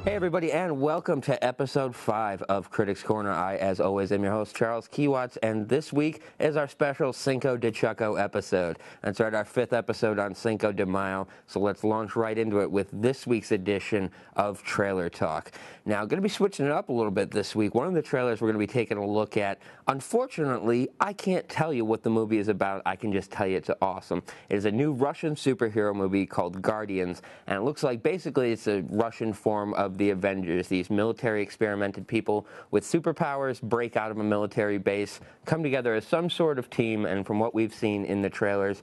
Hey everybody, and welcome to episode 5 of Critics Corner. I, as always, am your host, Charles KIWACZ, and this week is our special Cinco de Choco episode. And it's our 5th episode on Cinco de Mayo, so let's launch right into it with this week's edition of Trailer Talk. Now, I'm going to be switching it up a little bit this week. One of the trailers we're going to be taking a look at, unfortunately, I can't tell you what the movie is about. I can just tell you it's awesome. It is a new Russian superhero movie called Guardians, and it looks like basically it's a Russian form of the Avengers. These military experimented people with superpowers break out of a military base, come together as some sort of team, and from what we've seen in the trailers,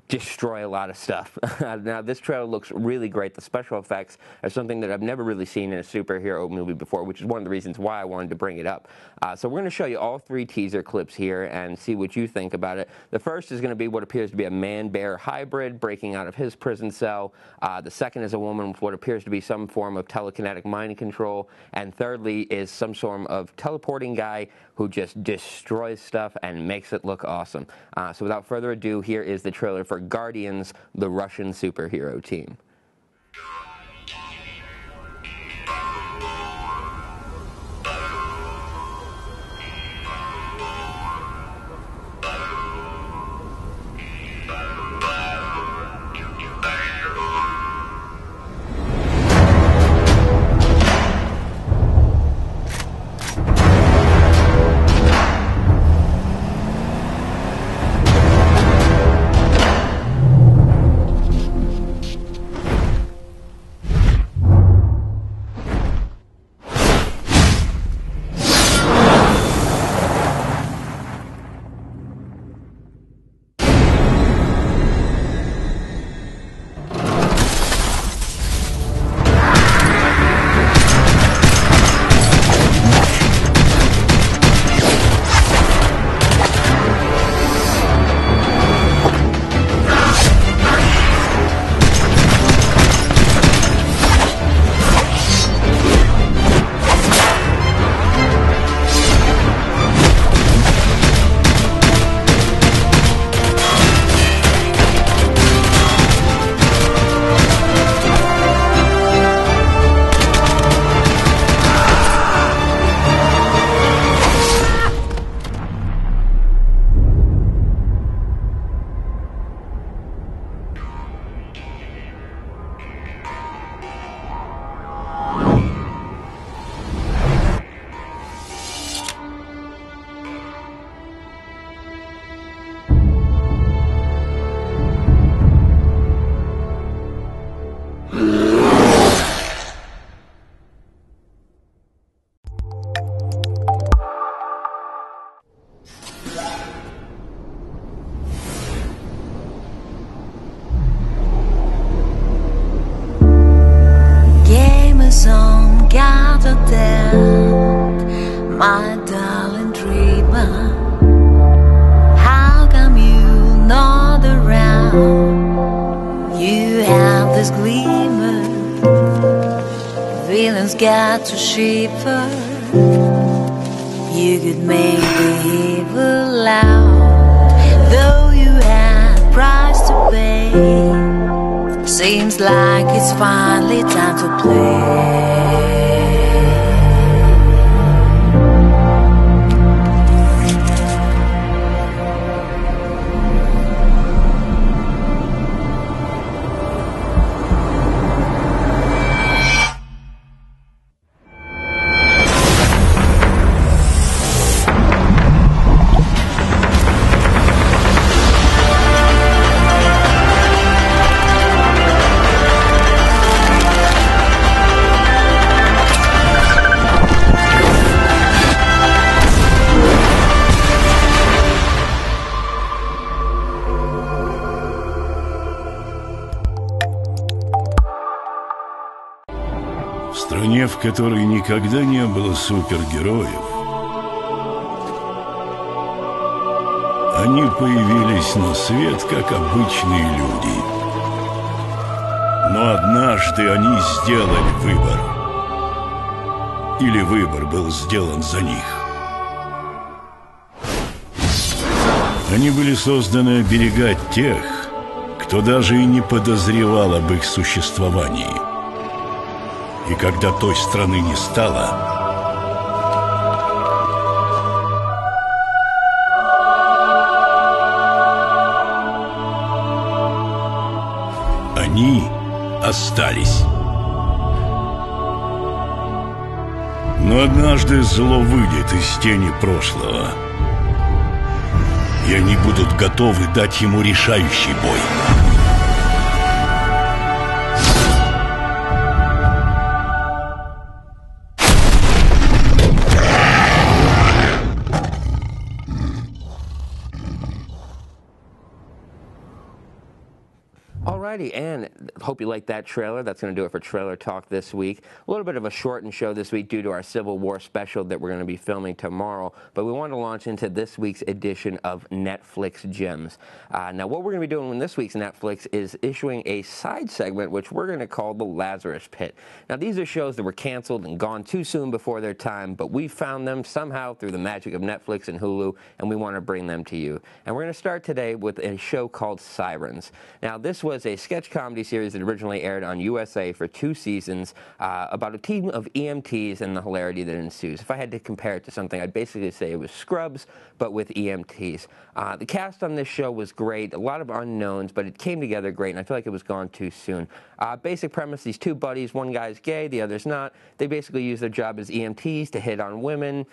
destroy a lot of stuff. Now, this trailer looks really great. The special effects are something that I've never really seen in a superhero movie before, which is one of the reasons why I wanted to bring it up. So we're going to show you all 3 teaser clips here and see what you think about it. The first is going to be what appears to be a man-bear hybrid breaking out of his prison cell. The second is a woman with what appears to be some form of telekinetic mind control. And thirdly is some sort of teleporting guy who just destroys stuff and makes it look awesome. So without further ado, here is the trailer for Guardians, the Russian superhero team. My darling dreamer, how come you not around? You have this gleamer, feelings got to shiver. You could make the evil loud, though you had price to pay. Seems like it's finally time to play. В стране, в которой никогда не было супергероев, они появились на свет как обычные люди. Но однажды они сделали выбор. Или выбор был сделан за них. Они были созданы оберегать тех, кто даже и не подозревал об их существовании. И когда той страны не стало, они остались. Но однажды зло выйдет из тени прошлого, и они будут готовы дать ему решающий бой. Alrighty, and hope you liked that trailer. That's going to do it for Trailer Talk this week. A little bit of a shortened show this week due to our Civil War special that we're going to be filming tomorrow, but we wanted to launch into this week's edition of Netflix Gems. Now, what we're going to be doing in this week's Netflix is issuing a side segment, which we're going to call the Lazarus Pit. Now, these are shows that were canceled and gone too soon before their time, but we found them somehow through the magic of Netflix and Hulu, and we want to bring them to you. And we're going to start today with a show called Sirens. Now, this was a sketch comedy series that originally aired on USA for 2 seasons about a team of EMTs and the hilarity that ensues. If I had to compare it to something, I'd basically say it was Scrubs, but with EMTs. The cast on this show was great, a lot of unknowns, but it came together great, and I feel like it was gone too soon. Basic premise, these 2 buddies, one guy's gay, the other's not. They basically use their job as EMTs to hit on women.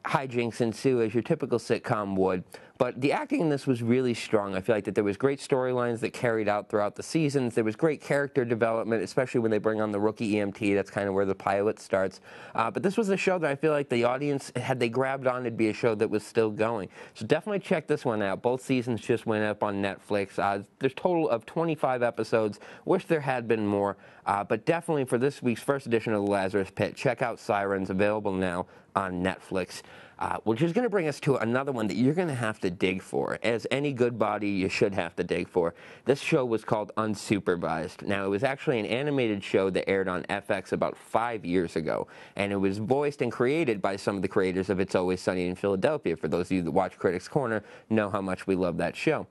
Hijinks ensue as your typical sitcom would. But the acting in this was really strong. I feel like that there was great storylines that carried out throughout the seasons. There was great character development, especially when they bring on the rookie EMT. That's kind of where the pilot starts. But this was a show that I feel like the audience, had they grabbed on, it'd be a show that was still going. So definitely check this one out. Both seasons just went up on Netflix. There's a total of 25 episodes. Wish there had been more. But definitely for this week's first edition of the Lazarus Pit, check out Sirens, available now on Netflix. Which is going to bring us to another one that you're going to have to dig for. As any good body, you should have to dig for. This show was called Unsupervised. Now, it was actually an animated show that aired on FX about 5 years ago, and it was voiced and created by some of the creators of It's Always Sunny in Philadelphia. For those of you that watch Critics Corner, know how much we love that show.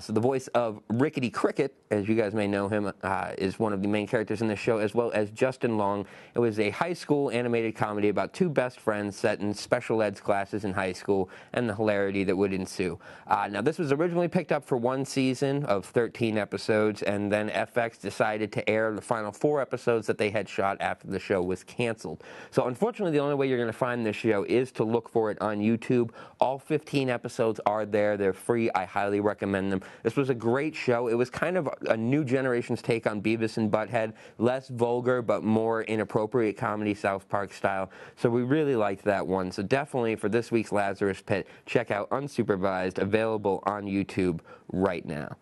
So the voice of Rickety Cricket, as you guys may know him, is one of the main characters in the show, as well as Justin Long. It was a high school animated comedy about 2 best friends set in special ed classes in high school and the hilarity that would ensue. Now, this was originally picked up for 1 season of 13 episodes, and then FX decided to air the final 4 episodes that they had shot after the show was canceled. So, unfortunately, the only way you're going to find this show is to look for it on YouTube. All 15 episodes are there. They're free. I highly recommend them. This was a great show. It was kind of a new generation's take on Beavis and Butthead. Less vulgar, but more inappropriate comedy, South Park style. So we really liked that one. So definitely for this week's Lazarus Pit, check out Unsupervised, available on YouTube right now.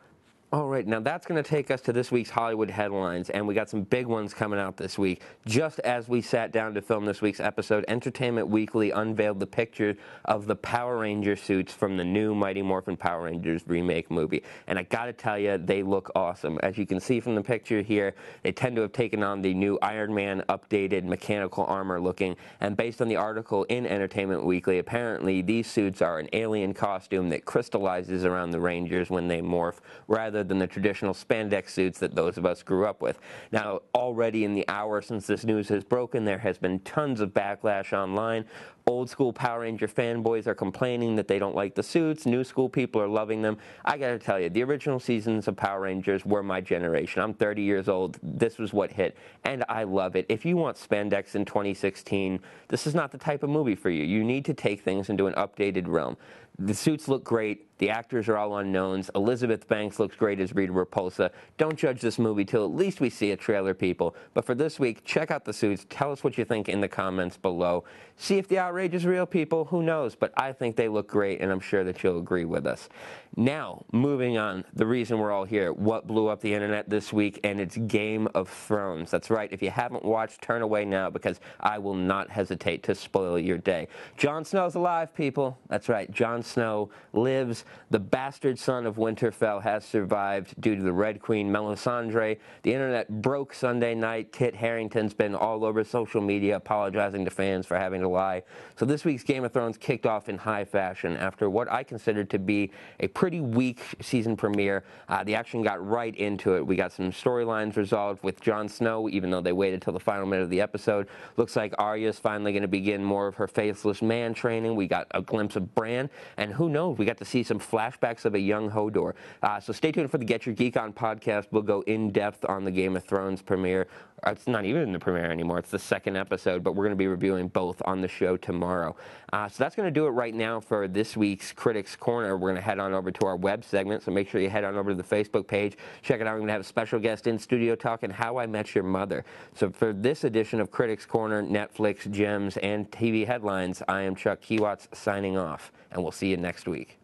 All right, now that's going to take us to this week's Hollywood headlines, and we got some big ones coming out this week. Just as we sat down to film this week's episode, Entertainment Weekly unveiled the picture of the Power Ranger suits from the new Mighty Morphin Power Rangers remake movie. And I got to tell you, they look awesome. As you can see from the picture here, they tend to have taken on the new Iron Man updated mechanical armor looking, and based on the article in Entertainment Weekly, apparently these suits are an alien costume that crystallizes around the Rangers when they morph, rather than the traditional spandex suits that those of us grew up with. Now, already in the hour since this news has broken, there has been tons of backlash online. Old school Power Ranger fanboys are complaining that they don't like the suits. New school people are loving them. I gotta tell you, the original seasons of Power Rangers were my generation. I'm 30 years old. This was what hit, and I love it. If you want spandex in 2016, this is not the type of movie for you. You need to take things into an updated realm. The suits look great. The actors are all unknowns. Elizabeth Banks looks great as Rita Repulsa. Don't judge this movie till at least we see a trailer, people. But for this week, check out the suits. Tell us what you think in the comments below. See if the outrage is real, people. Who knows? But I think they look great, and I'm sure that you'll agree with us. Now, moving on, the reason we're all here, what blew up the internet this week, and it's Game of Thrones. That's right. If you haven't watched, turn away now, because I will not hesitate to spoil your day. Jon Snow's alive, people. That's right. Jon Snow lives. The bastard son of Winterfell has survived due to the Red Queen, Melisandre. The internet broke Sunday night. Kit Harington's been all over social media apologizing to fans for having to lie. So this week's Game of Thrones kicked off in high fashion after what I considered to be a pretty weak season premiere. The action got right into it. We got some storylines resolved with Jon Snow, even though they waited till the final minute of the episode. Looks like Arya's finally going to begin more of her faithless man training. We got a glimpse of Bran, and who knows, we got to see some flashbacks of a young Hodor. So stay tuned for the Get Your Geek On podcast. We'll go in depth on the Game of Thrones premiere. It's not even in the premiere anymore. It's the second episode, but we're going to be reviewing both on the show tomorrow. So that's going to do it right now for this week's Critics Corner. We're going to head on over to our web segment, so make sure you head on over to the Facebook page. Check it out. We're going to have a special guest in studio talking How I Met Your Mother. So for this edition of Critics Corner, Netflix, Gems, and TV headlines, I am Chuck KIWACZ signing off, and we'll see you next week.